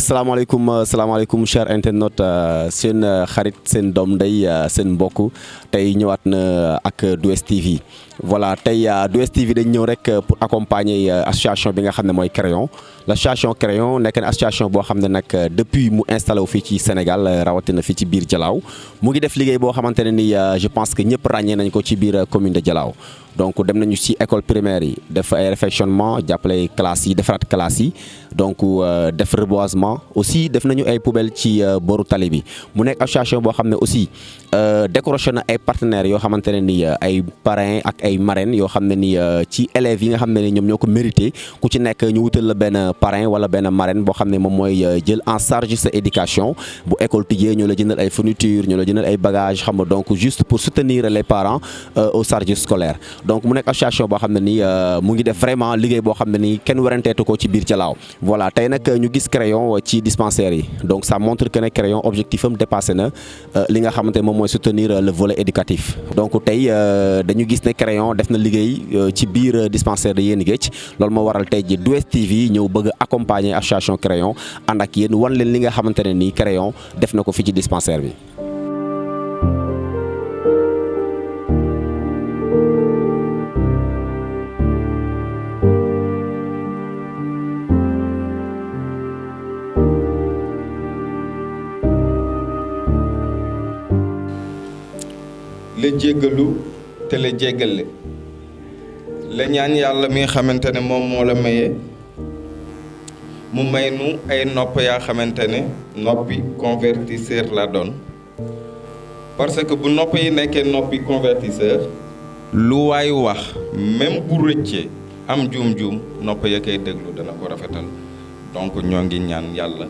salaamaaleykum cher internaute seen xarit seen doom ndey seen mbokk tey ñëwaat na ak 2STV voilà tey 2STV dañ ñëw rek pour accompagner association bi nga xam ne mooy Crayon l'association Crayon nekk na association boo xam ne nag depuis mu installé wu fii ci Sénégal rawatina fii ci biir Dialaw mu ngi def liggéey boo xamante ne ni je pense que ñëpp ràññee nañ ko ci biir commune de Dialaw donc dem nañu ci école primaire yi def ay réfectionnement jàppale classes yi defaraat classes yi donc def reboisement aussi def nañu ay poubelles ci boru tali bi mu nekk association boo xam ne aussi décroché na ay partenaires yoo xamante ne ni ay parrains ak ay marraines yoo xam ne ni ci élèves yi nga xam ne ni ñoom ñoo ko mérité ku ci nekk ñu wutal la benn parrain wala benn marraine boo xam ne moom mooy jël en charge sa éducation bu école tijjee ñoo la jëndal ay fournitures ñoo la jëndal ay bagages xam nga donc juste pour soutenir les parents au charge scolaire donc mu nekk association boo xam ne ni mu ngi def vraiment liggéey boo xam ne ni kenn waranteetu ko ci biir Dialaw voilà tey nag ñu gis Crayon ci dispensaire yi donc ça montre que ne Crayon objectif am dépassé na li nga xamante ne moom mooy soutenir le volet éducatif donc tey dañu gis ne Crayon def na liggéey ci biir dispensaire de Yéni Géej loolu moo waral tey ji 2STV ñëw bëgg accompagner association Crayon ànd ak yéen wan leen li nga xamante ne nii Crayon def na ko fii ci dispensaire bi. la jéggalu te la jéggale la ñaan yàlla mi nga xamante ne moom moo la mayee mu may nu ay nopp yaa xamante ne noppi convertisseur la doon parce que bu nopp yi nekkee noppi convertisseur lu waay wax même bu rëccee am juum-juum nopp ya koy déglu dana ko rafetal donc ñoo ngi ñaan yàlla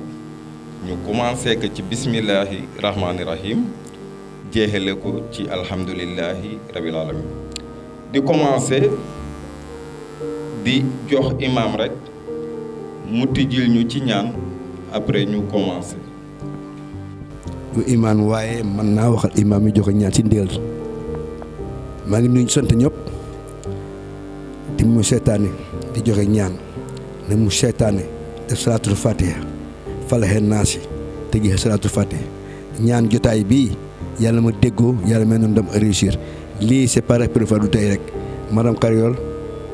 ñu commencé que ci bismillahi rahmaani rahim jeexale ko ci alhamdulillahi rabil alamin di commencé di jox imam rek mu tijjil ñu ci ñaan après ñu commencé. bu imaan waaye mën naa waxal imaam yi joxe ñaan ci ndigal maa ngi nuyu sant ñëpp di mu seetaane di joxe ñaan ne mu seetaane def salaatul fatiha falaxe naasi te jeexe salaatul fatiha ñaan jotaay bii yàlla ma déggoo yàlla may noonu dem réussir lii c'est pas la première fois du tey rek madame Crayon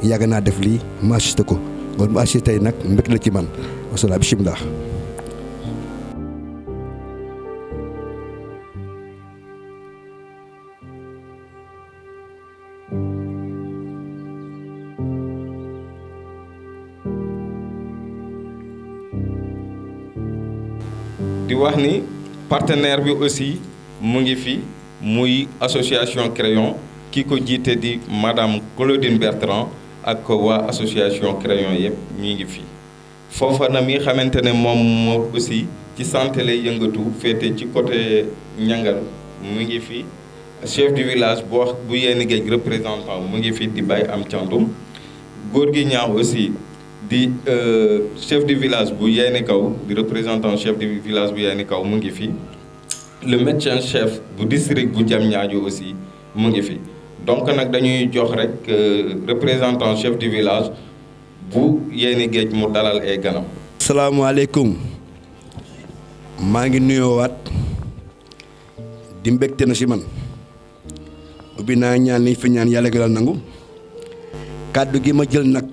yàgg naa def lii ma assisté ko ngoon mu assisté tey nag mbég la ci man wasalaam bismillah. di wax ni partenaire bi aussi mu ngi fi muy association Crayon ki ko jiite di madame Claudine Bertrand ak waa association Crayon yëpp ñu ngi fi foofa na mi xamante ne moom aussi ci santé lay yëngatu féete ci côté ñangal mu ngi fi chef du village bu Yéni Géej représentant mu ngi fi di Baye am Thiandoum góor gi ñaaw aussi di chef du village bu Yéni Kaw di représentant chef du village bu Yéni Kaw mu ngi fi le médecin chef bu district bu Diamniadio aussi mu ngi fi donc nag dañuy jox rek représentant chef du village bu Yéni Géej mu dalal ay ganam. salaamaaleykum maa ngi nuyoowaat di mbégte na si man ubbi naa ñaan ni fi ñaan yàlla gënal nangu kàddu gi ma jël nag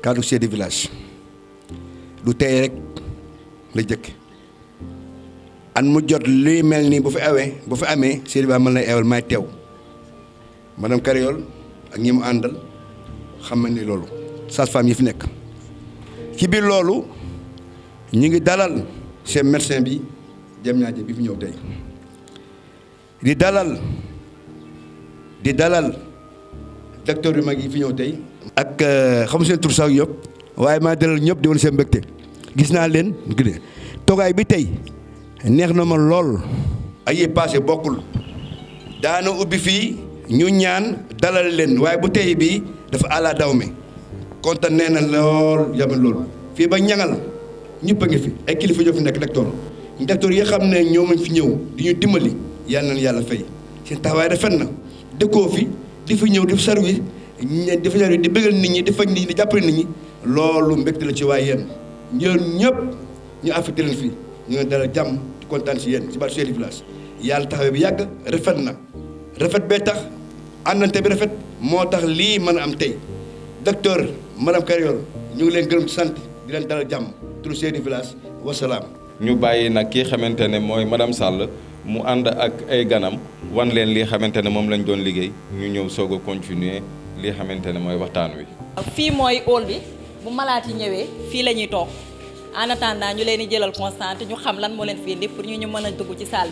kàddu chef du village du tey rek la jëkk an mu jot luy mel nii bu fi amee chef du village mën lay eewal may teew madame Crayon ak ñi mu àndal xam ni loolu sage-femme yi fi nekk ci biir loolu ñu ngi dalal seen médecin bi Diamniadio bi fi ñëw tey di dalal docteur yu mag yi fi ñëw tey ak xam seen tur sax yëpp waaye maa dalal ñëpp di woon seen mbégte gis naa leen toogaay bi tey neex na ma lool ay yi passé bokkul daana ubbi fii ñu ñaan dalal leen waaye bu tey bii dafa àla daw mi kontaan nee na lool yamal loolu fii ba ñangal ñëpp a ngi fi ay kilifa ñoo fi nekk docteur yi xam ne ñoo mañ fi ñëw di ñu dimbali yàlla na yàlla fay seen taxawaay rafet na dëkkoo fi di fi ñëw di fi service di fi di bëggal nit ñi di faj nit ñi di jàppale nit ñi loolu mbégte la ci waaye yéen ñëpp ñu affecté leen fii ñu ngi dalal jàmm di kontaan si yéen si baat chef du village yàlla taxawee bi yàgg rafet na rafet bee tax àndante bi rafet moo tax lii mën a am tey docteur madame Kayor ñu ngi leen gërëm ci sant di leen dalal jàmm turu chef du village wasalaam. ñu bàyyi nag kii xamante ne mooy madame Sall mu ànd ak ay ganam wan leen li xamante ne moom lañ doon liggéey ñu ñëw soog a continuer li xamante ne mooy waxtaan wi. fii mooy hall bi bu malaat yi ñëwee fii la ñuy toog en attendant ñu leen di jëlal constante ñu xam lan moo leen fii indi pour ñu mën a dugg ci salle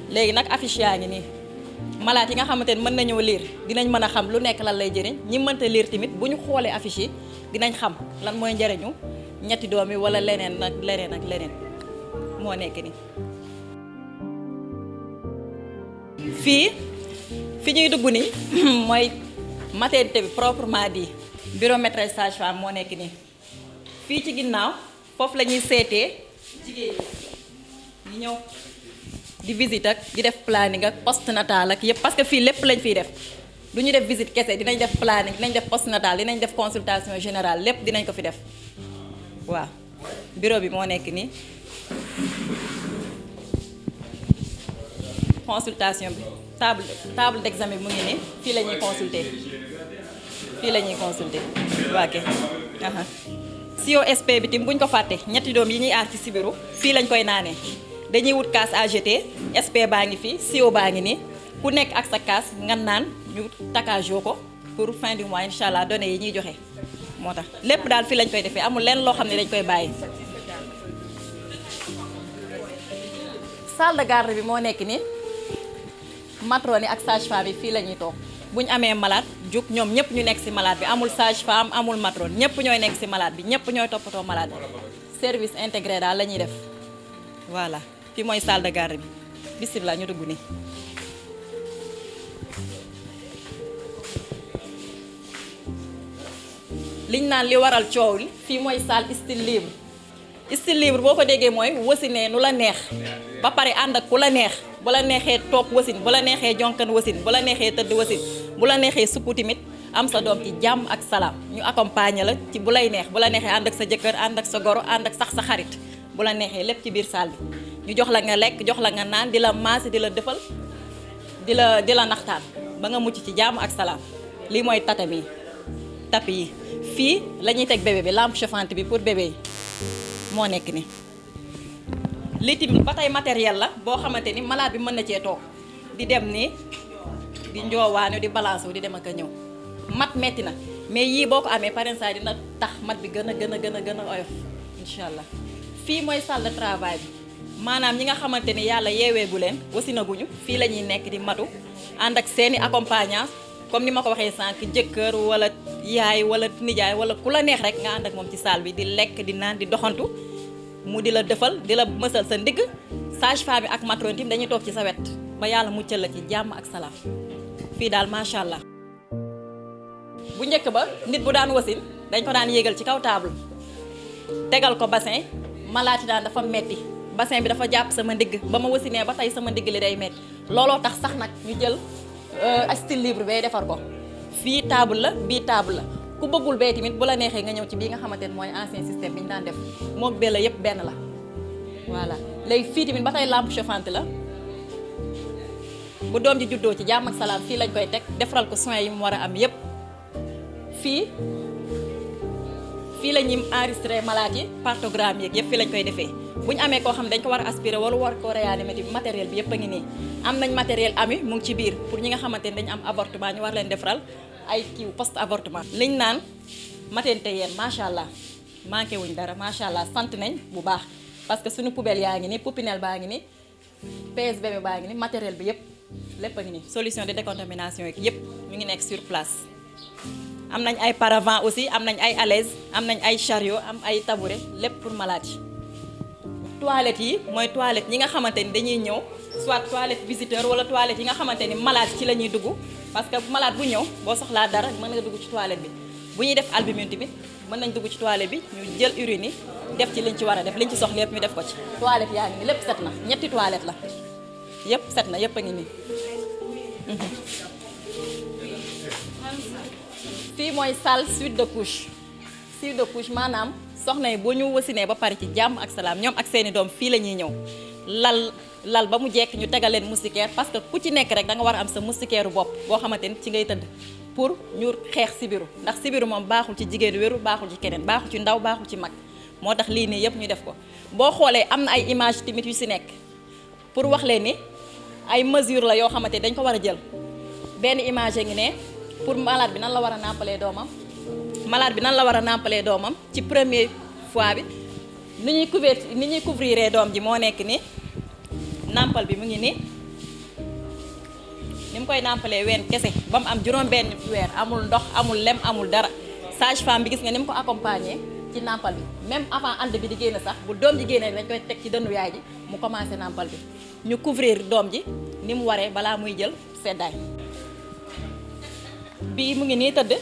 bi léegi nag affiche yaa ngi nii malaat yi nga xamante ne mën nañoo lire dinañ mën a xam lu nekk lan lay jëriñ ñi mënta lire tamit bu ñu xoolee affiche yi dinañ xam lan mooy njëriñu ñetti doom yi wala leneen ak leneen ak leneen moo nekk nii. fii fi ñuy dugg nii mooy maternité bi proprement dit bureau maîtresse sage-femme moo nekk nii fii ci ginnaaw foofu la ñuy seetee jigéen ñi ñëw di visite ak di def planning ak postnatal ak yëpp parce que fii lépp lañ fiy def du ñu def visite kese dinañ def planning dinañ def postnatal dinañ def consultation générale lépp dinañ ko fi def waaw bureau bi moo nekk nii consultation bi table d'examen bi mu ngi nii fii la ñuy consulter waa kay COSP bi tim buñ ko fàtte ñetti doom yi ñuy aar ci sibiru fii lañ koy naanee dañuy wut kaas AGT SP baa ngi fii CO baa ngi nii ku nekk ak sa kaas nga naan ñu takkajoo ko pour fin du mois incha allah données yi ñuy joxe moo tax lépp daal fii lañ koy defee amul lenn loo xam ne dañ koy bàyyi. salle de garde bi moo nekk nii matrone yi ak sage-femme yi fii la ñuy toog bu ñu amee malade jug ñoom ñëpp ñu nekk ci malade bi amul sage-femme amul matrone ñëpp ñooy nekk ci malade bi ñëpp ñooy toppatoo malade bi service intégré daal la ñuy def voilà fii mooy salle de garde bi bisimilah ñu dugg nii. liñ naan li waral coow li fii mooy salle style libre style libre boo ko déggee mooy wasinee nu la neex ba pare ànd ak ku la neex bu la neexee toog wasin bu la neexee jonkan wasin bu la neexee tëdd wasin bu la neexee sukku tamit am sa doom ci jàmm ak salaam ñu accompagner la ci bu lay neex bu la neexee ànd ak sa jëkkër ànd ak sa goro ànd ak sax sa xarit bu la neexee lépp ci biir salle bi ñu jox la nga lekk jox la nga naan di la maase di la defal di la naxtaan ba nga mucc ci jàmm ak salaam lii mooy tatami tapis yi fii la ñuy teg bébé bi lampe chauffante bi pour bébé yi moo nekk ni lii tamit ba tey matériel la boo xamante ni malade bi mën na cee toog di dem nii di njoowaanu di balance wu di dem ak a ñëw mat metti na mais yii boo ko amee parensa dina tax mat bi gën a oyof incha allah. fii mooy salle de travail bi maanaam ñi nga xamante ni yàlla yeeweegu leen wasinaguñu fii la ñuy nekk di matu ànd ak seeni accompagnant comme ni ma ko waxee sànq jëkkër wala yaay wala nijaay wala ku la neex rek nga ànd ak moom ci salle bi di lekk di naan di doxantu mu di la defal di la mësal sa ndigg sage-femme bi ak matrone tim dañuy toog ci sa wet ba yàlla muccal la ci jàmm ak salaam fii daal macha allah. bu njëkk ba nit bu daan wasin dañ ko daan yéegal ci kaw table tegal ko bassin malaati daan dafa metti bassin bi dafa jàpp sama ndigg ba ma wasinee ba tey sama ndigg li day metti looloo tax sax nag ñu jël style libre bay defar ko fii table la bii table la ku bëggul bee tamit bu la neexee nga ñëw ci bii nga xamante ne mooy ancien système bi ñu daan def moom bee la yëpp benn la voilà léegi fii tamit ba tey lampe chauffante la bu doom ji juddoo ci jàmm ak salaam fii lañ koy teg defaral ko soins yi mu war a am yëpp fii la ñuy enregistré malade yi partogramme yeeg yëpp fii lañ koy defee bu ñu amee koo xam ne dañ ko war a aspirer wala war koo réanimer matériel bi yëpp a ngi nii am nañ matériel ami mu ngi ci biir pour ñi nga xamante ne dañu am avortement ñu war leen defaral ay kiiw post avortement liñ naan maternité yéen macha allah manqué wuñ dara macha allah sant nañ bu baax parce que suñu poubelle yaa ngi nii poupinelle baa ngi nii PSBB baa ngi nii matériel bi yëpp lépp a ngi nii solution de décontamination yeeg yëpp ñu ngi nekk sur place am nañ ay paravent aussi am nañ ay alaise am nañ ay chariot am ay tabouret lépp pour malade yi toilettes yi mooy toilettes ñi nga xamante ni dañuy ñëw soit toilette visiteur wala toilette yi nga xamante ni malade ci la ñuy dugg parce que malade bu ñëw boo soxlaa dara mën nga dugg ci toilette bi bu ñuy def albumin tamit mën nañ dugg ci toilette bi ñu jël urine yi def ci liñ ci war a def liñ ci soxla yëpp ñu def ko ci toilette yaa ngi ni lépp set na ñetti toilette la yëpp set na yëpp a ngi nii fii mooy salle suite de couche maanaam soxna yi bu ñu wasinee ba pare ci jàmm ak salaam ñoom ak seeni doom fii la ñuy ñëw lal ba mu jekk ñu tegal leen moustiquaire parce que ku ci nekk rek da nga war a am sa moustiquaire bopp boo xamante ni ci ngay tëdd pour ñu xeex sibiru ndax sibiru moom baaxul ci jigéen wéru baaxul ci keneen baaxul ci ndaw baaxul ci mag moo tax lii nii yëpp ñu def ko boo xoolee am na ay image tamit yu si nekk pour wax leen ni ay mesures la yoo xamante ni dañ ko war a jël benn image ngi ne pour malade bi nan la war a nàmpalee doomam malade bi nan la war a nàmpalee doomam ci première fois bi ni ñuy couvrir doom ji moo nekk ni nàmpal bi mu ngi nii ni mu koy nàmpalee ween kese ba mu am juróom benn weer amul ndox amul lem amul dara sage-femme bi gis nga ni mu ko accompagner ci nàmpal bi même avant ànd bi di génn sax bu doom ji génnee dañ koy teg ci dëndu yaay ji mu commencé nàmpal bi ñu couvrir doom ji ni mu waree balaa muy jël seddaay bii mu ngi nii tëdd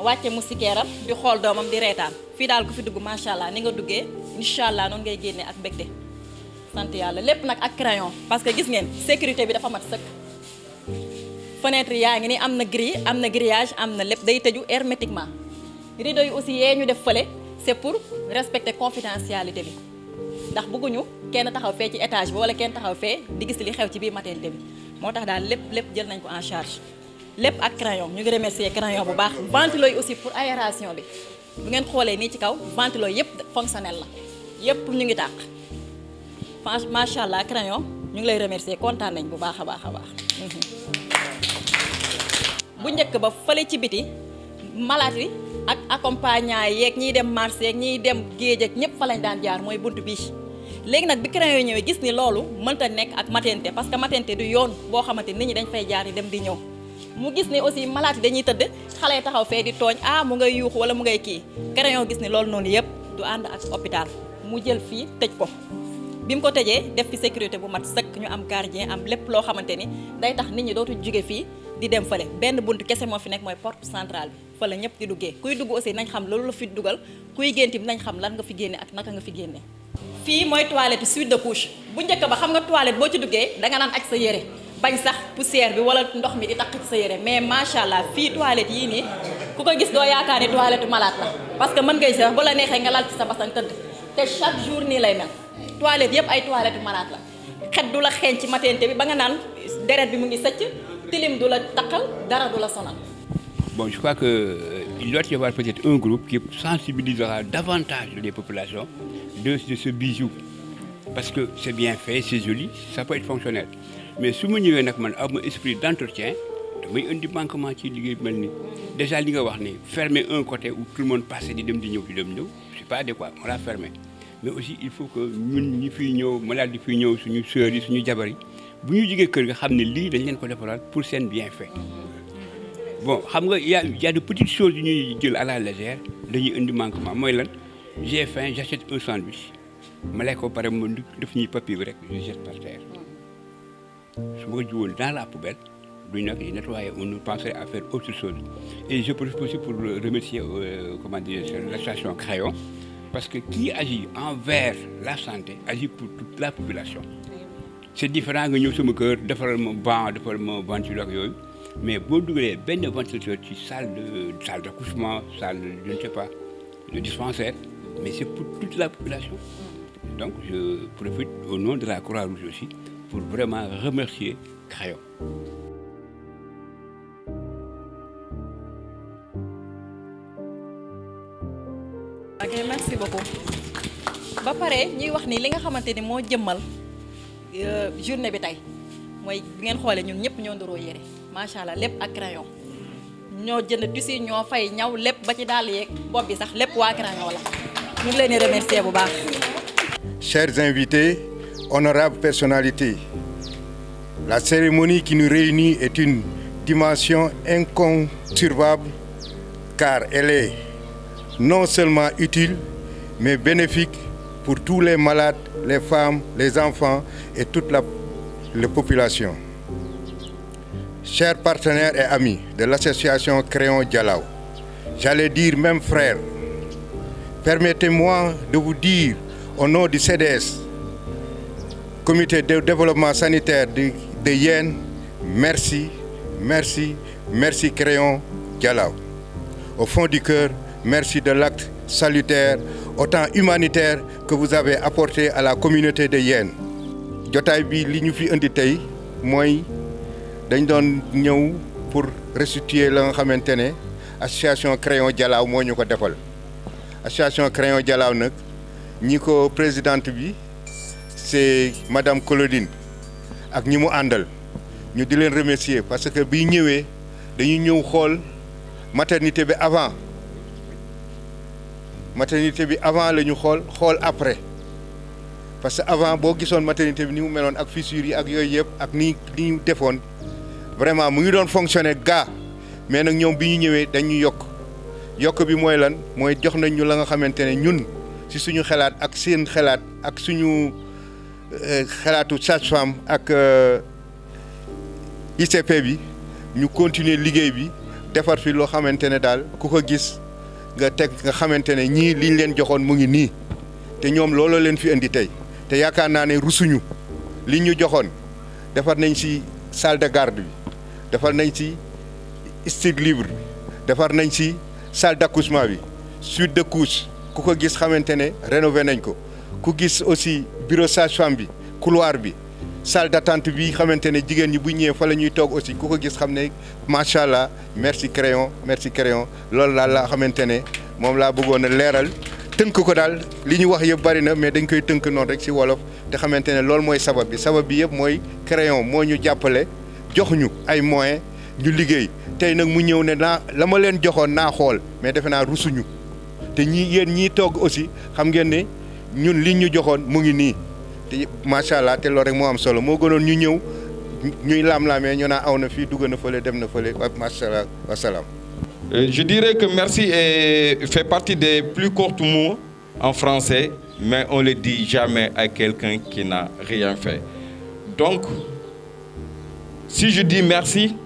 wàcce moustiquaire am di xool doomam di reetaan fii daal ku fi dugg macha allah ni nga duggee incha allah noonu ngay génnee ak mbégte sant yàlla lépp nag ak crayon parce que gis ngeen sécurité bi dafa mat sëkk fenêtre yaa ngi ni am na grille am na grillage am na lépp day tëju hermétiquement rideau yi aussi yee ñu def fële c'est pour respecter confidentialité bi ndax bëgguñu kenn taxaw fee ci étage bi wala kenn taxaw fee di gis li xew ci biir maternité bi moo tax daal lépp jël nañ ko en charge lépp ak crayon ñu ngi remercier crayon bu baax ventilo yi aussi pour aération bi bu ngeen xoolee nii ci kaw ventilo yëpp fonctionnel la yëpp ñu ngi tàq macha allah crayon ñu ngi lay remercier kontaan nañ bu baax a baax a baax. bu njëkk ba fële ci biti malade yi ak accompagnant yeeg ñiy dem marché yeeg ñiy dem géej ak ñëpp fa lañ daan jaar mooy buntu bii léegi nag bi crayon yi ñëwee gis ni loolu mënta nekk ak maternité parce que maternité du yoon boo xamante nit ñi dañ fay jaar yi dem di ñëw mu gis ni aussi malade yi dañuy tëdd xale yi taxaw fee di tooñ mu ngay yuuxu wala mu ngay kii crayon gis ni loolu noonu yëpp du ànd ak hôpital mu jël fii tëj ko bi mu ko tëjee def fi sécurité bu mat sëkk ñu am gardien am lépp loo xamante ni day tax nit ñi dootu jóge fii di dem fële benn bunt kese moo fi nekk mooy porte centrale bi fa la ñëpp di duggee kuy dugg aussi nañ xam loolu la fi dugal kuy génn tamit nañ xam lan nga fi génne ak naka nga fi génne fii mooy toilette suite de couche bu njëkk ba xam nga toilette boo ci duggee danga naan ak sa yére bañ sax poussière bi wala ndox mi di taq ci sa yére mais macha allah fii toilette yii nii ku ko gis doo yaakaar ni toilette malade la parce que mën ngay sax bu la neexee nga lal ci sa basan tëdd te chaque jour nii lay mel toilette yëpp ay toilette malade la xet du la xeeñ ci maternité bi ba nga naan deret bi mu ngi sëcc tilim du la taqal dara du la sonal. Bon, je crois qu'il doit y avoir peut-être un groupe qui sensibilisera davantage les populations de ce bijou. Parce que c'est bien fait, c'est joli, ça peut être fonctionnel. Mais si je suis un esprit d'entretien, je suis un manquement qui est déjà, fermer un côté où tout le monde passe du c'est pas adéquat, on l'a fermé. Mais aussi, il faut que nous, les malades, les sœurs, les jabari, si nous disons que nous avons pour c'est bien fait. Bon, il y a de petites choses qui sont à la légère, qui ont un manquement. Moi, j'ai faim, j'achète un sandwich. Je l'ai comparé à mon papier, je jette par terre. Si je joue dans la poubelle, je nettoyer, on penserait à faire autre chose. Et je profite aussi pour remercier l'association Crayon, parce que qui agit envers la santé, agit pour toute la population. C'est différent que nous sommes cœur, de faire un banc, de faire un ventilo. Mais si vous avez un ventilateur qui salle d'accouchement, salle, je ne sais pas, de dispensaire, mais c'est pour toute la population. Donc je profite au nom de la Croix-Rouge aussi pour vraiment remercier Crayon. Ok, merci beaucoup. Ba pare ñuy wax ni li nga xamante ni moo jëmmal journée bi tey mooy bi ngeen xoolee ñun ñëpp ñoo ndoroo yére macha allah lépp ak crayon ñoo jënd tissu ñoo fay ñaw lépp ba ci dàll yeeg bopp bi sax lépp waa crayon la ñu ngi leen di remercier bu baax. Chers invités, honorables personnalités, la cérémonie qui nous réunit est une dimension incontournable car elle est non seulement utile mais bénéfique pour tous les malades, les femmes, les enfants et toute la population. Chers partenaires et amis de l'association Crayon Dialaw, j'allais dire même frères, permettez-moi de vous dire au nom du CDS, Comité de développement sanitaire de Yène, merci, merci, merci Crayon Dialaw. Au fond du cœur, merci de l'acte salutaire autant humanitaire que vous avez apporté à la communauté de Yène. jotaay bi li ñu fi indi tey mooy dañ doon ñëw pour restituer la nga xamante ne association Crayon Dialaw moo ñu ko defal association Crayon Dialaw nag ñi ko présidente bi c'est madame Claudine ak ñi mu àndal ñu di leen remercier parce que bi ñëwee dañu ñëw xool maternité bi avant la ñu xool après parce que avant boo gisoon maternité bi ni mu meloon ak fissures yi ak yooyu yëpp ak ni ñu defoon vraiment mu ngi doon fonctionner gaa mais nag ñoom bi ñu ñëwee dañu yokk bi mooy lan mooy jox nañ ñu la nga xamante ne ñun ci suñu xalaat ak seen xalaat ak suñu xalaatu sage-femme ak ICP bi ñu continuer liggéey bi defar fi loo xamante ne daal ku ko gis nga xamante ne ñii liñ leen joxoon mu ngi nii te ñoom looloo leen fi indi tey te yaakaar naa ne rusuñu liñ ñu joxoon defar nañ ci salle de garde bi defar nañ ci style libre bi defar nañ ci salle d'accouchement bi suite de couche ku ko gis xamante ne rénové nañ ko ku gis aussi bureau sage-femme bi couloir bi salle d'attente bi xamante ne jigéen ñi bu ñëwee fa la ñuy toog aussi ku ko gis xam ne macha allah merci Crayon loolu daal la xamante ne moom laa bëggoon a leeral tënk ko daal li ñu wax yëpp bari na mais dañ koy tënk noonu rek ci wolof te xamante ne loolu mooy sabab bi yëpp mooy Crayon moo ñu jàppale jox ñu ay moyens ñu liggéey tey nag mu ñëw ne naa la ma leen joxoon naa xool mais defe naa rusuñu te yéen ñii toog aussi xam ngeen ne ñun liñ ñu joxoon mu ngi nii te macha allah te loolu rek moo am solo moo gënoon ñu ñëw ñuy laam-laamee ñu naa aw na fii dugg na fële dem na fële macha allah wasalaam. Je dirais que merci fait partie des plus courts mots en français, mais on ne le dit jamais à quelqu'un qui n'a rien fait. Donc, si je dis merci,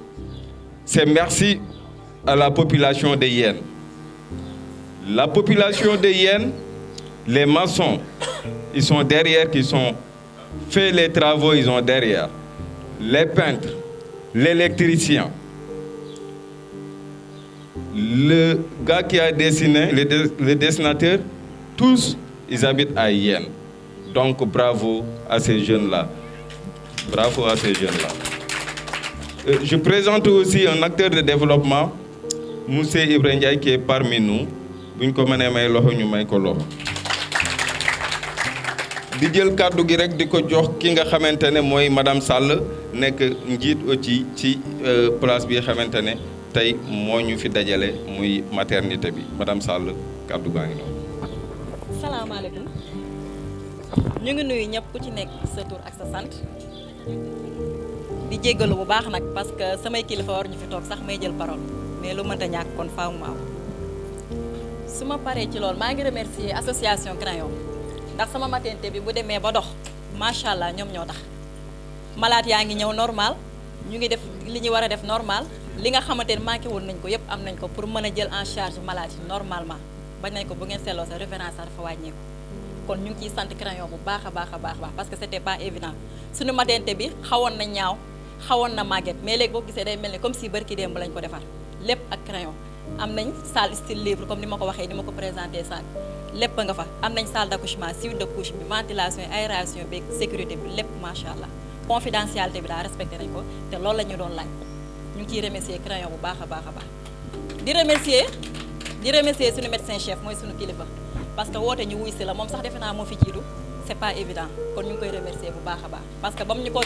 c'est merci à la population de Yène. La population de Yène, les maçons, ils sont derrière, qui sont fait les travaux, ils sont derrière. Les peintres, l'électricien, le gars qui a dessiné, le dessinateur, tous, ils habitent à Yène. Donc, bravo à ces jeunes-là. Bravo à ces jeunes-là. Je présente aussi un acteur de développement, Moussé Ibrahim Ndiaye, qui est parmi nous. Buñ ko mënee may loxo ñu may ko loxo. Di jël kàddu gi rek di ko jox ki nga xamante ne mooy madame Sall nekk njiit aussi ci place bi xamante ne tey moo ñu fi dajale muy maternité bi madame Sall kàddu gaa ngi noonu. salaamaaleykum ñu ngi nuyu ñëpp ku ci nekk sa tur ak sa sant di jéggalu bu baax nag parce que samay kilifa war ñu fi toog sax may jël parole mais lu mënta ñàkk kon faaw mu am su ma paree ci loolu maa ngi remercier association Crayon ndax sama maternité bi bu demee ba dox macha allah ñoom ñoo tax malade yaa ngi ñëw normal ñu ngi def li ñu war a def normal li nga xamante ne manqué woon nañ ko yëpp am nañ ko pour mën a jël en charge malade yi normalement bañ nañ ko bu ngeen seetloo sa référence dafa wàññeeku kon ñu ngi ciy sant Crayon bu baax a baax parce que c'était pas évident suñu maternité bi xawoon na ñaaw xawoon na màgget mais léegi boo gisee day mel ni comme si barki démb lañ ko defar lépp ak Crayon am nañ salle style libre comme ni ma ko waxee ni ma ko présenté sànq lépp nga fa am nañ salle d'accouchement suite de couche bi ventilation aération bi sécurité bi lépp macha allah confidentialité bi daal respecté nañ ko te loolu la ñu doon laaj ñu ngi ciy remercier Crayon bu baax a baax di remercier suñu médecin chef mooy suñu kilifa parce que woote ñu wuy si la moom sax defe naa moo fi jiitu c'est pas évident kon ñu ngi koy remercier bu baax a baax parce que bam ñu ko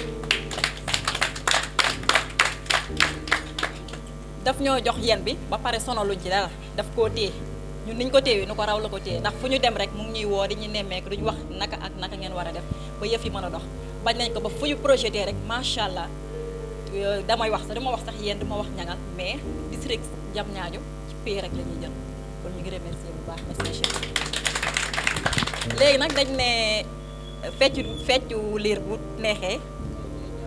daf ñoo jox yen bi ba pare sonaluñ ci dara daf koo téye ñun niñ ko téye nu ko raw la ko téye ndax fu ñu dem rek mu ngi ñuy woo di ñu nemmeeku duñu wax naka ak naka ngeen war a def ba yëf yi mën a dox bañ nañ ko ba fu ñu projeté rek macha allah damay wax sax dama wax sax yéen dama wax ñangal mais district jam ñaajo ci pay rek la ñuy jël kon ñu ngi remercier bu baax merci chef léegi nag dañ ne feccu liir bu neexee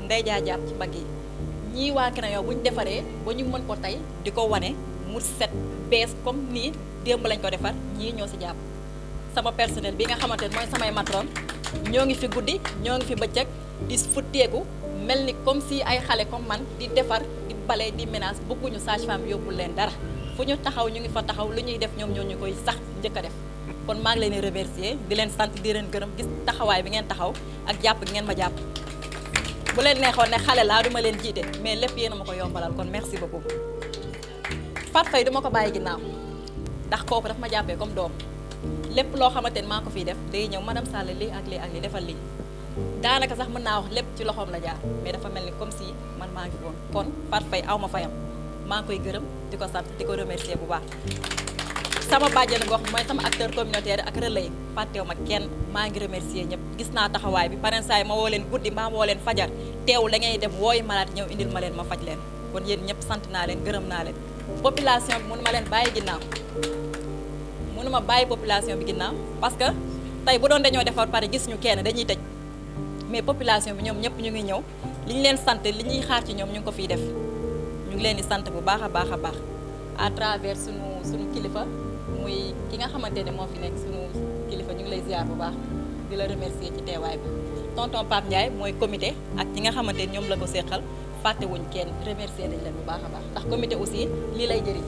ndey jaa jàpp ci mbagg yi ñii waa Crayon bu ñu defaree ba ñu mën ko tey di ko wane mu set bees comme nii démb lañ ko defar ñii ñoo si jàpp sama personnel bi nga xamante ne mooy samay matron ñoo ngi fi guddi ñoo ngi fi bëccëg di futteeku mel ni comme si ay xale comme man di defar di bale di ménage bëgguñu sage-femme yóbbul leen dara fu fu ñu taxaw ñu ngi fa taxaw lu ñuy def ñoom ñoo ñu koy sax njëkk a def kon maa ngi leen di remercier di leen sant di leen gërëm gis taxawaay bi ngeen taxaw ak jàpp gi ngeen ma jàpp bu leen neexoon ne xale laa duma leen jiite mais lépp yéen a ma ko yombalal kon merci beaucoup Fatou Faye duma ko bàyyi ginnaaw ndax kooku daf ma jàppee comme doom lépp loo xamante ne maa ko fiy def day ñëw madame Sall lii ak lii ak lii defal lii daanaka sax mën naa wax lépp ci loxoom la jaar mais dafa mel ni comme si man maa ngi woon kon Fatou Faye aw ma fayam maa ngi koy gërëm di ko sant di ko remercier bu baax sama bàjjen gox mooy sama acteur communautaire ak relais fàttewu ma kenn maa ngi remercier ñëpp gis naa taxawaay bi parents saa yi ma woo leen guddi mbaa ma woo leen fajar teewul da ngay dem wooyu malade ñëw indil ma leen ma faj leen kon yéen ñëpp sant naa leen gërëm naa leen population bi mënu ma leen bàyyi ginnaaw mënu ma bàyyi population bi ginnaaw parce que tey bu doon dañoo defar pare gis ñu kenn dañuy tëj mais population bi ñoom ñëpp ñu ngi ñëw li ñu leen sant li ñuy xaar ci ñoom ñu ngi ko fiy def ñu ngi leen di sant bu baax a baax a baax à travers suñu kilifa muy ki nga xamante ne moo fi nekk suñu kilifa ñu ngi lay ziar bu baax di la remercier ci teewaay bi tonton Pape Ndiaye mooy comité ak ñi nga xamante ne ñoom la ko seqal fàttewuñ kenn remercier nañ leen bu baax a baax ndax comité aussi lii lay jëriñ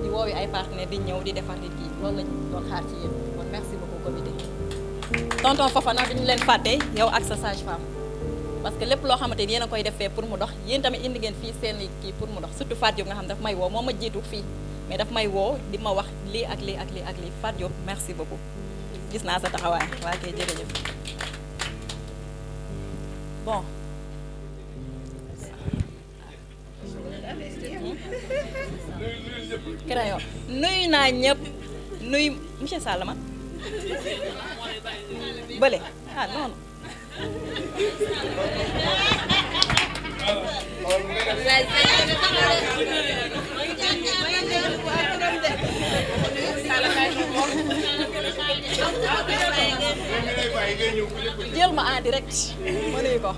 di woowi ay partenaires di ñëw di defar nit yi loolu lañ doon xaar ci yéen kon merci beaucoup comité tonton Fofana duñu leen fàtte yow ak sa sage-femme parce que lépp loo xamante ni yéen a koy defee pour mu dox yéen tamit indi ngeen fii seen kii pour mu dox surtout Fatou Diop nga xam daf may woo moo ma jiitu fii mais daf may woo di ma wax lii ak lii ak lii ak lii Fatou Diop merci beaucoup gis naa sa taxawaay waa kay jërëjëf bon crayon nuyu naa ñëpp nuyu monsieur Sall man bële ah non jël ma en direct ma nuyu ko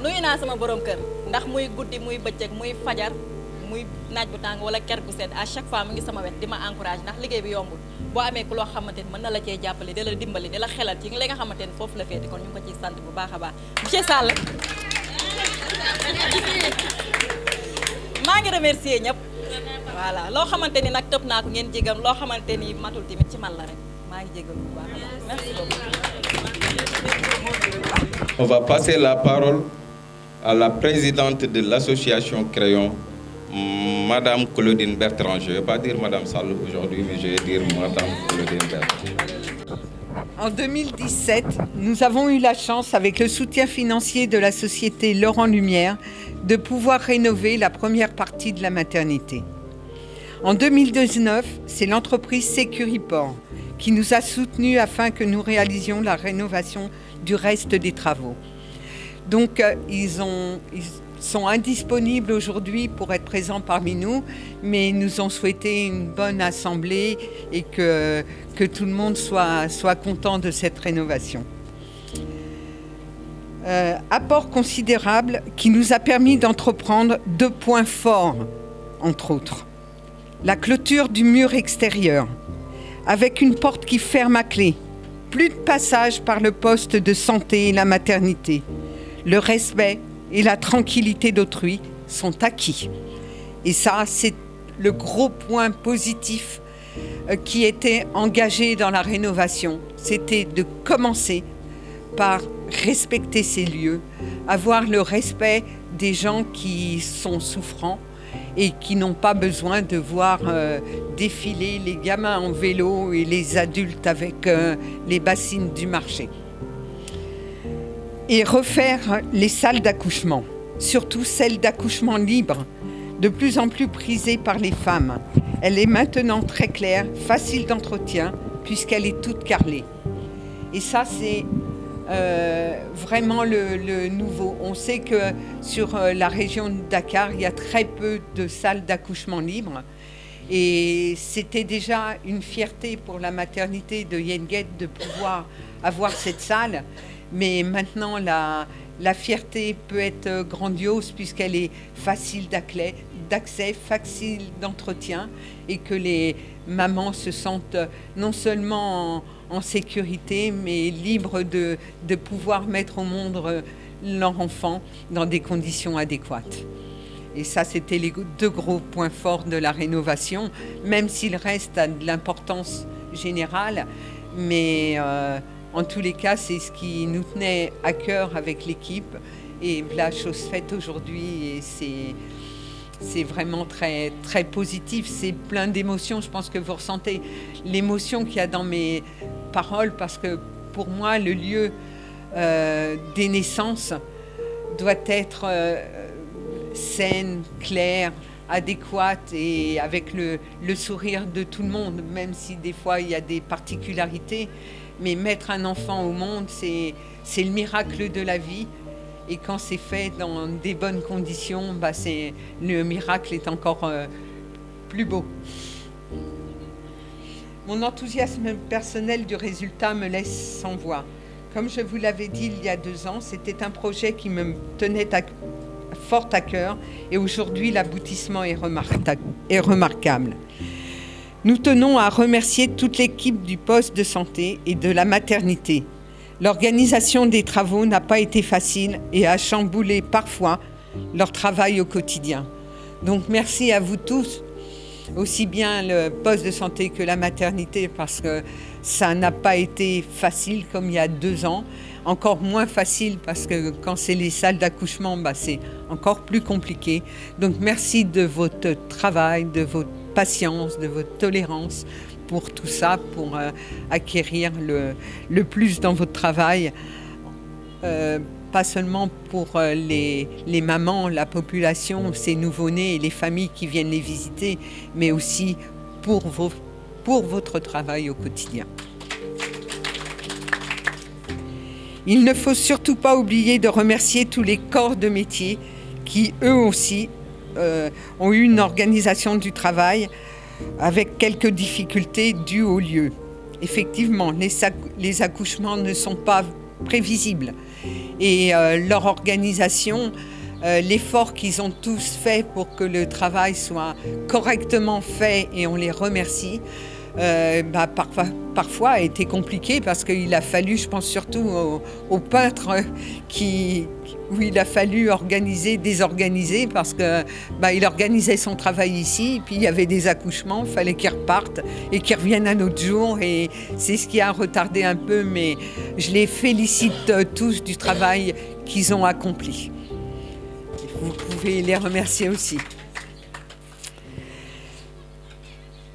nuyu naa sama borom kër ndax muy guddi muy bëccëg muy fajar muy naaj bu tàng wala ker gu sedd à chaque fois mu ngi sama wet di ma encourage ndax liggéey bi yombul boo amee ku loo xamante ni mën na la cee jàppale di la dimbali di la xelal ci li nga xamante ni foofu la féete kon ñu ngi ko ciy sant bu baax a baax monsieur Sall maa ngi remercier ñëpp voilà loo xamante ni nag tëb naa ko ngeen jégal loo xamante ni matul tamit ci man la rek maa ngi jégal bu baax a baax merci beaucoup. On va passer la parole à la présidente de l'association Crayon, Madame Claudine Bertrand. Je ne vais pas dire Madame Sall aujourd'hui, mais je vais dire Madame Claudine Bertrand. En 2017, nous avons eu la chance, avec le soutien financier de la société Laurent Lumière, de pouvoir rénover la première partie de la maternité. En 2019, c'est l'entreprise Sécuriport qui nous a soutenus afin que nous réalisions la rénovation du reste des travaux. Donc, ils sont indisponibles aujourd'hui pour être présents parmi nous, mais ils nous ont souhaité une bonne assemblée et que tout le monde soit content de cette rénovation. Apport considérable qui nous a permis d'entreprendre 2 points forts, entre autres. La clôture du mur extérieur, avec une porte qui ferme à clé. Plus de passage par le poste de santé et la maternité. Le respect et la tranquillité d'autrui sont acquis. Et ça, c'est le gros point positif qui était engagé dans la rénovation. C'était de commencer par respecter ces lieux, avoir le respect des gens qui sont souffrants et qui n'ont pas besoin de voir défiler les gamins en vélo et les adultes avec les bassines du marché. Et refaire les salles d'accouchement, surtout celles d'accouchement libre, de plus en plus prisée par les femmes. Elle est maintenant très claire, facile d'entretien, puisqu'elle est toute carrelée. Et ça, c'est vraiment le nouveau. On sait que sur la région de Dakar, il y a très peu de salles d'accouchement libre. Et c'était déjà une fierté pour la maternité de Yenguet de pouvoir avoir cette salle. Mais maintenant, la fierté peut être grandiose puisqu'elle est facile d'accès, facile d'entretien et que les mamans se sentent non seulement en sécurité, mais libres de pouvoir mettre au monde leur enfant dans des conditions adéquates. Et ça, c'était les 2 gros points forts de la rénovation, même s'il reste à de l'importance générale. Mais en tous les cas, c'est ce qui nous tenait à cœur avec l'équipe. Et la chose faite aujourd'hui, et c'est vraiment très, très positif. C'est plein d'émotions. Je pense que vous ressentez l'émotion qu'il y a dans mes paroles, parce que pour moi, le lieu des naissances doit être saine, claire, adéquate et avec le sourire de tout le monde, même si des fois il y a des particularités. Mais mettre un enfant au monde, c'est le miracle de la vie. Et quand c'est fait dans des bonnes conditions, le miracle est encore plus beau. Mon enthousiasme personnel du résultat me laisse sans voix. Comme je vous l'avais dit il y a 2 ans, c'était un projet qui me tenait fort à cœur et aujourd'hui l'aboutissement est remarquable. Nous tenons à remercier toute l'équipe du poste de santé et de la maternité. L'organisation des travaux n'a pas été facile et a chamboulé parfois leur travail au quotidien. Donc merci à vous tous, aussi bien le poste de santé que la maternité, parce que ça n'a pas été facile comme il y a 2 ans. Encore moins facile parce que quand c'est les salles d'accouchement, c'est encore plus compliqué. Donc merci de votre travail, de votre patience, de votre tolérance pour tout ça, pour acquérir le plus dans votre travail. Pas seulement pour les mamans, la population, ces nouveau-nés et les familles qui viennent les visiter, mais aussi pour votre travail au quotidien. Il ne faut surtout pas oublier de remercier tous les corps de métier qui, eux aussi, ont eu une organisation du travail avec quelques difficultés dues au lieu. Effectivement, les accouchements ne sont pas prévisibles et leur organisation, l'effort qu'ils ont tous fait pour que le travail soit correctement fait, et on les remercie, parfois a été compliqué parce qu'il a fallu, je pense surtout aux peintres où il a fallu désorganiser parce que il organisait son travail ici, puis il y avait des accouchements, il fallait qu'ils repartent et qu'ils reviennent un autre jour, et c'est ce qui a retardé un peu, mais je les félicite tous du travail qu'ils ont accompli. Vous pouvez les remercier aussi.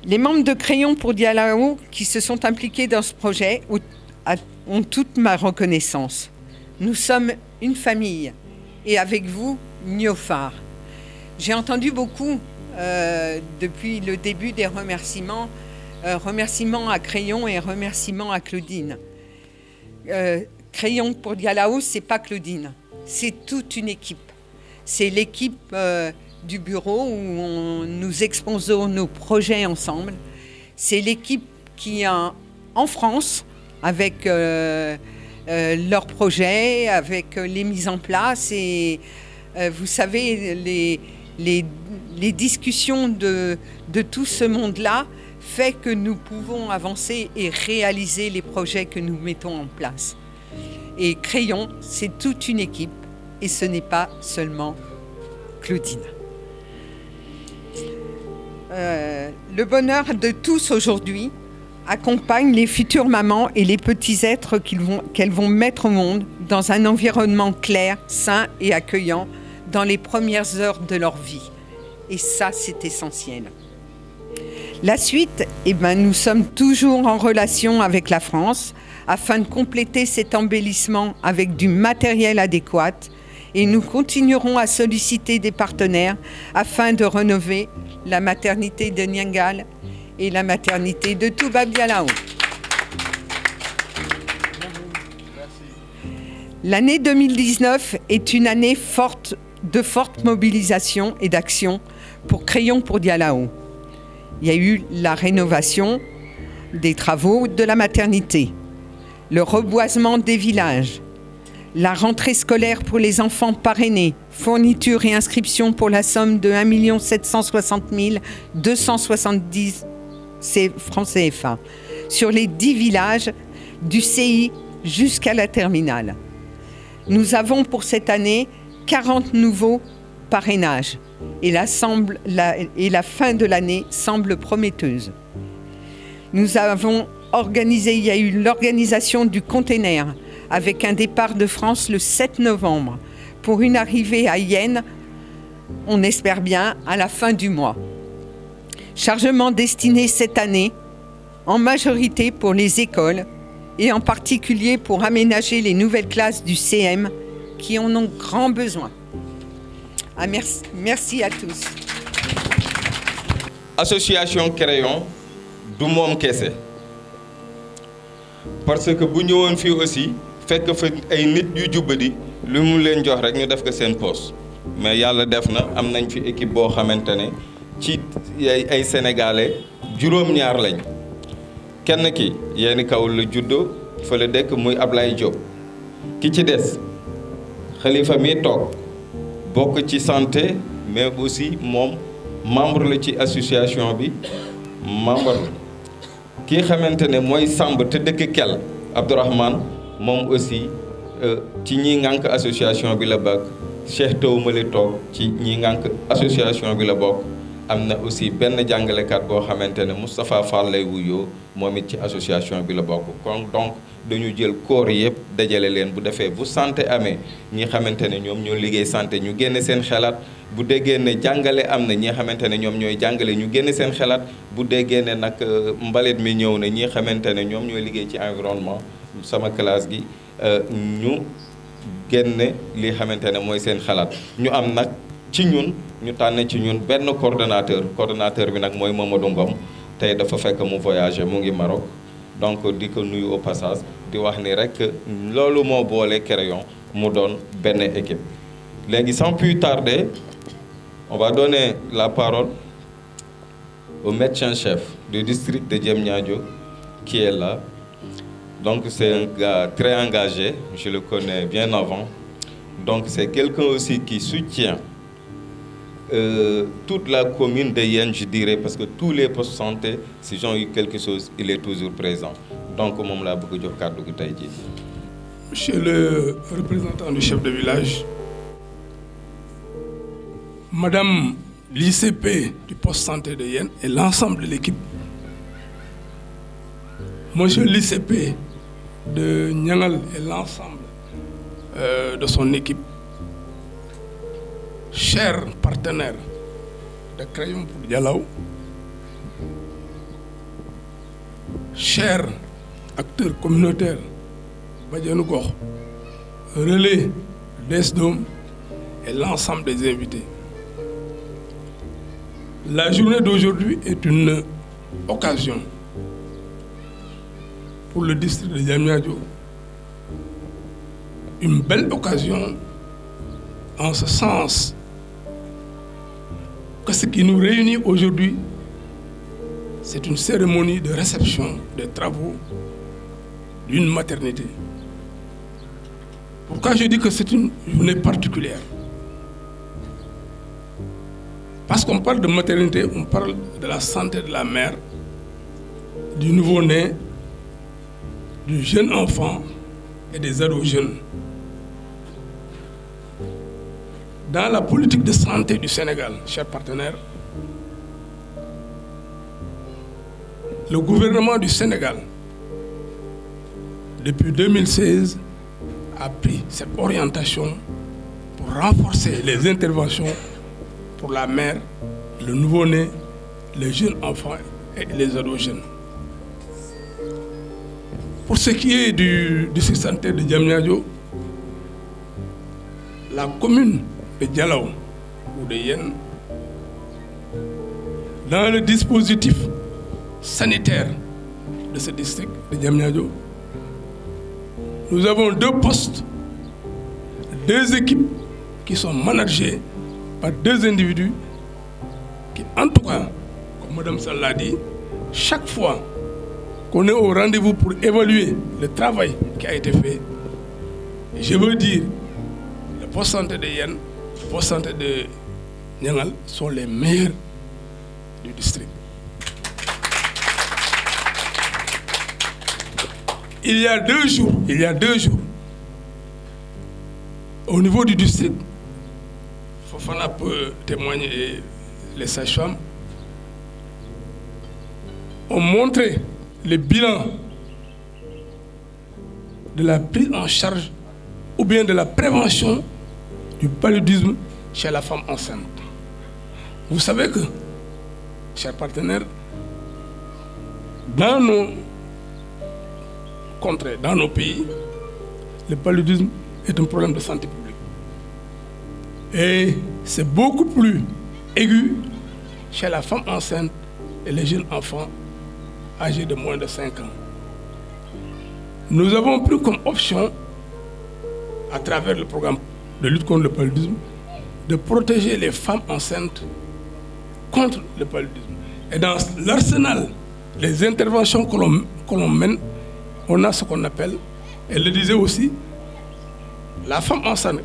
Les membres de Crayon pour Dialaho qui se sont impliqués dans ce projet ont toute ma reconnaissance. Nous sommes une famille et avec vous, Niofar. J'ai entendu beaucoup depuis le début des remerciements à Crayon et remerciements à Claudine. Crayon pour Dialaho, c'est pas Claudine, c'est toute une équipe. C'est l'équipe du bureau où nous exposons nos projets ensemble. C'est l'équipe qui est en France avec leurs projets, avec les mises en place. Et vous savez, les discussions de tout ce monde-là fait que nous pouvons avancer et réaliser les projets que nous mettons en place. Et Crayon, c'est toute une équipe et ce n'est pas seulement Claudine. Le bonheur de tous aujourd'hui accompagne les futures mamans et les petits êtres qu'elles vont mettre au monde dans un environnement clair, sain et accueillant dans les premières heures de leur vie. Et ça, c'est essentiel. La suite, nous sommes toujours en relation avec la France afin de compléter cet embellissement avec du matériel adéquat, et nous continuerons à solliciter des partenaires afin de rénover la maternité de Niangal et la maternité de Touba Dialaho. L'année 2019 est une année de forte mobilisation et d'action pour Crayon pour Dialaho. Il y a eu la rénovation des travaux de la maternité, le reboisement des villages, la rentrée scolaire pour les enfants parrainés, fourniture et inscription pour la somme de 1 760 270 francs CFA sur les 10 villages du CI jusqu'à la terminale. Nous avons pour cette année 40 nouveaux parrainages et la fin de l'année semble prometteuse. Nous avons organisé, il y a eu l'organisation du container avec un départ de France le 7 novembre pour une arrivée à Yenne, on espère bien, à la fin du mois. Chargement destiné cette année en majorité pour les écoles et en particulier pour aménager les nouvelles classes du CM qui en ont grand besoin. Merci à tous. Association Crayon du moom kese parce que bu ñëwoon fii aussi fekk fa ay nit yu jubbadi lu mu leen jox rek ñu def ko seen poste mais yàlla def na am nañ fi équipe boo xamante ne ci ay sénégalais juróom-ñaar lañ kenn ki yéeni kaw la juddoo fa la dëkk muy Ablaye Diop ki ci des Khalifa mi toog bokk ci santé mais aussi moom membre la ci association bi membre kii xamante ne mooy Samb te dëkk Kel Abdourahmane moom aussi ci ñi ngànk association bi la bokk Cheikh Taw Mali toog ci ñi ngànk association bi la bokk am na aussi benn jàngalekat boo xamante ne Moustapha Fall lay wuyoo moom it ci association bi la bokk kon donc dañu jël corps yëpp dajale leen bu defee bu santé amee ñi xamante ne ñoom ñoo liggéey santé ñu génne seen xalaat bu déggee ne jàngale am na ñi xamante ne ñoom ñooy jàngale ñu génne seen xalaat bu déggee ne nag mbalit mi ñëw na ñi xamante ne ñoom ñooy liggéey ci environnement sama classe gi ñu génne li xamante ne mooy seen xalaat ñu am nag ci ñun ñu tànn ci ñun benn coordonnateur bi nag mooy Mamadou Ngom tey dafa fekk mu voyagé mu ngi Maroc donc di ko nuyu au passage di wax ni rek loolu moo boole Crayon mu doon benn équipe léegi sans plus tarder on va donner la parole au médecin-chef du district de Diamniadio qui est là. Donc c'est un gars très engagé, je le connais bien avant. Donc c'est quelqu'un aussi qui soutient toute la commune de Yène, je dirais, parce que tous les postes de santé, s'ils ont eu quelque chose, il est toujours présent. Donc moom laa bëgg jox kàddu gi tey jii. Monsieur le représentant du chef de village, Madame l'ICP du poste santé de Yène et l'ensemble de l'équipe, Monsieur l'ICP de Niangal et l'ensemble de son équipe, chers partenaires de Crayon pour Dialaw, chers acteurs communautaires, Badianou Gokh, relais d'ESDOM et l'ensemble des invités. La journée d'aujourd'hui est une occasion pour le district de Diamniadio, une belle occasion en ce sens que ce qui nous réunit aujourd'hui, c'est une cérémonie de réception des travaux d'une maternité. Pourquoi je dis que c'est une journée particulière? Parce qu'on parle de maternité, on parle de la santé de la mère, du nouveau-né, du jeune enfant et des ados jeunes. Dans la politique de santé du Sénégal, chers partenaires, le gouvernement du Sénégal, depuis 2016, a pris cette orientation pour renforcer les interventions pour la mère, le nouveau-né, les jeunes enfants et les ados jeunes. Pour ce qui est du district sanitaire de Diamniadio, la commune de Dialaw ou de Yène, dans le dispositif sanitaire de ce district de Diamniadio, nous avons 2 postes, 2 équipes qui sont managées par 2 individus qui, en tout cas, comme Mme Sall l'a dit, chaque fois qu'on est au rendez-vous pour évaluer le travail qui a été fait, je veux dire, le poste santé de Yène, le poste santé de Niangal sont les meilleurs du district. Il y a deux jours, au niveau du district, Fofana peut témoigner et les sages-femmes ont montré le bilan de la prise en charge ou bien de la prévention du paludisme chez la femme enceinte. Vous savez que, chers partenaires, dans nos contrées, dans nos pays, le paludisme est un problème de santé publique. Et c'est beaucoup plus aigu chez la femme enceinte et les jeunes enfants âgés de moins de 5 ans. Nous avons pris comme option, à travers le programme de lutte contre le paludisme, de protéger les femmes enceintes contre le paludisme. Et dans l'arsenal, les interventions que l'on mène, on a ce qu'on appelle, elle le disait aussi, la femme enceinte,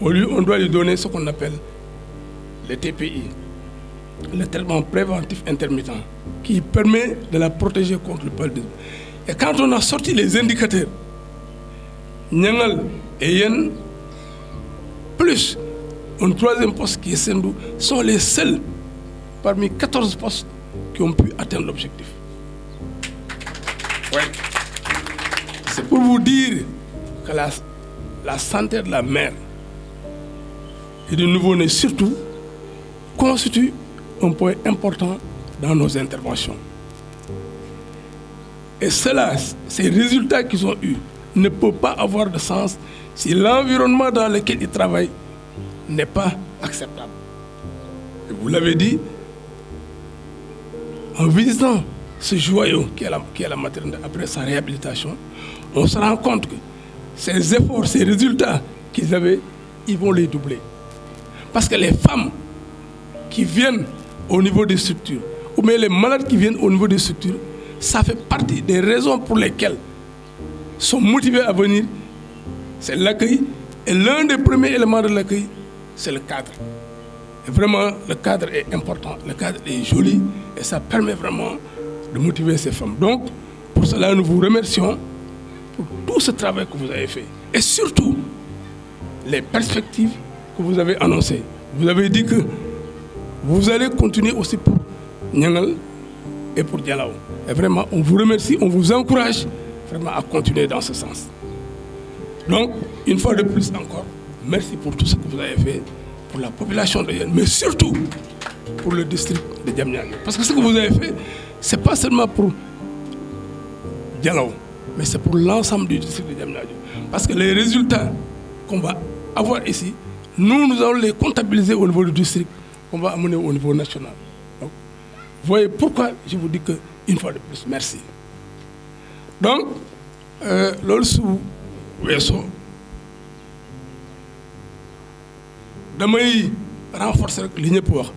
on doit lui donner ce qu'on appelle le TPI, le traitement préventif intermittent, qui permet de la protéger contre le paludisme. Et quand on a sorti les indicateurs, Nyangal et Yen, plus un troisième poste qui est Sendou, sont les seuls parmi 14 postes qui ont pu atteindre l'objectif. Ouais. C'est pour vous dire que la santé de la mère et du nouveau-né surtout constitue un point important dans nos interventions. Et cela, ces résultats qu'ils ont eus ne peuvent pas avoir de sens si l'environnement dans lequel ils travaillent n'est pas acceptable. Et vous l'avez dit, en visitant ce joyau qui est la maternité après sa réhabilitation, on se rend compte que ces efforts, ces résultats qu'ils avaient, ils vont les doubler. Parce que les femmes qui viennent au niveau des structures, ou bien les malades qui viennent au niveau des structures, ça fait partie des raisons pour lesquelles sont motivés à venir. C'est l'accueil. Et l'un des premiers éléments de l'accueil, c'est le cadre. Et vraiment, le cadre est important, le cadre est joli, et ça permet vraiment de motiver ces femmes. Donc, pour cela, nous vous remercions pour tout ce travail que vous avez fait. Et surtout, les perspectives que vous avez annoncées. Vous avez dit que vous allez continuer aussi pour Nyangal et pour Dialao. Et vraiment, on vous remercie, on vous encourage vraiment à continuer dans ce sens. Donc, une fois de plus encore, merci pour tout ce que vous avez fait pour la population de Yen, mais surtout pour le district de Diamniadio. Parce que ce que vous avez fait, ce n'est pas seulement pour Dialao, mais c'est pour l'ensemble du district de Diamniadio. Parce que les résultats qu'on va avoir ici, nous allons les comptabiliser au niveau du district, qu'on va amener au niveau national. Donc, vous voyez pourquoi je vous dis qu'une fois de plus, merci. Donc, loolu su weesoo damay renforcer rek li ñëpp wax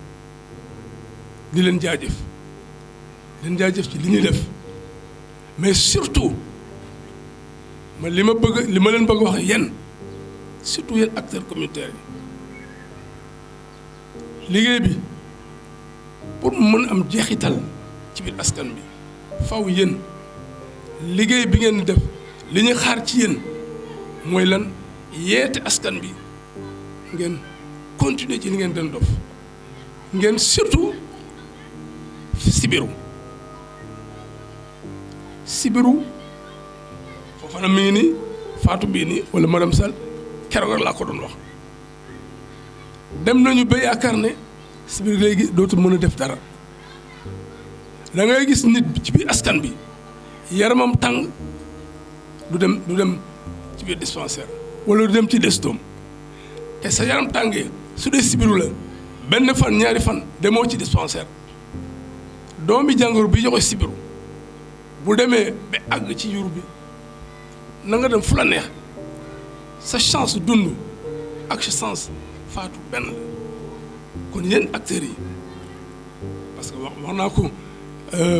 di leen jaajëf ci li ñuy def mais surtout li ma leen bëgg wax yéen surtout yéen acteurs communautaires yi liggéey bi pour mu mën am jeexital ci biir askan bi faw yéen liggéey bi ngeen def li ñu xaar ci yéen mooy lan yeete askan bi ngeen continuer ci li ngeen doon def ngeen surtout sibiru foofa na mi ngi nii Fatou bii nii wala madame Sall keroog laa ko doon wax dem nañu ba yaakaar ne sibiru léegi dootul mën a def dara da ngay gis nit ci biir askan bi yaramam tàng du dem ci biir dispensaire wala du dem ci destoom te sa yaram tàngee su dee sibiru la benn fan ñaari fan demoo ci dispensaire doomi jàngoro bi joxe sibiru bu demee ba àgg ci yur bi na nga dem fu la neex sa chance dund ak sa chance faatu benn la kon yéen acteurs yi parce que wax naa ko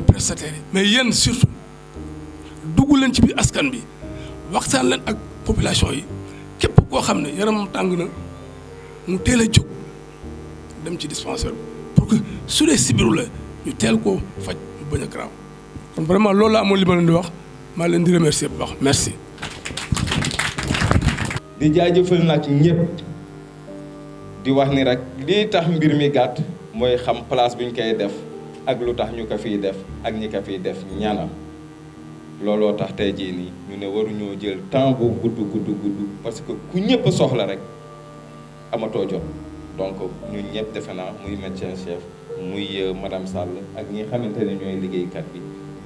prestataires yi mais yéen surtout dugg leen ci biir askan bi waxtaan leen ak population yi képp koo xam ne yaramam tàng na mu teel a jóg dem ci dispensaire pour que su dee sibiru la ñu teel koo faj mu bañ a grave kon vraiment loolu la amoon li ma leen di wax maa leen di remercier bu baax merci. di jaajëfal nag ñëpp di wax ni rek lii tax mbir mi gàtt mooy xam place bi ñu koy def ak lu tax ñu ko fiy def ak ñi ko fiy def ñana looloo tax tey jii nii ñu ne waruñoo jël temps bu gudd parce que ku ñëpp soxla rek amatoo jot donc ñun ñëpp defe naa muy médecin chef muy madame Sall ak ñi xamante ne ñooy liggéeykat bi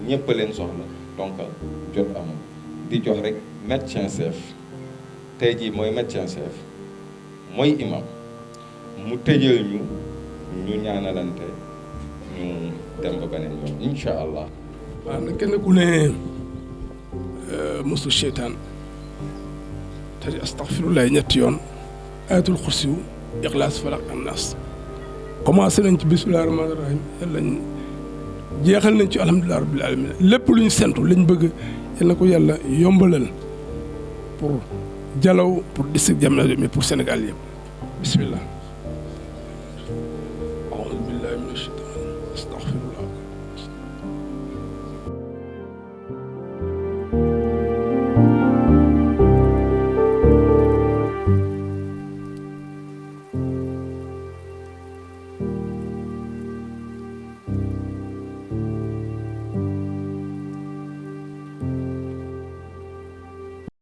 ñëpp leen soxla donc jot amul di jox rek médecin chef tey jii mooy médecin chef mooy imam mu tëjal ñu ñaanalante ñu dem ba beneen yoon incha allah. waaw na kenn ku ne musu seytaan te di astaghfirullah ñetti yoon ayatul kursi yu ixlaas falaq ak naas commencé nañ ci bismillahi rahmaani rahim yàlla jeexal nañ ci alhamdulilah rabbil alamin lépp lu ñu sentu lañ bëgg yal na ko yàlla yombalal pour Dialaw pour district Diamniadio mais pour Sénégal yëpp bismillah.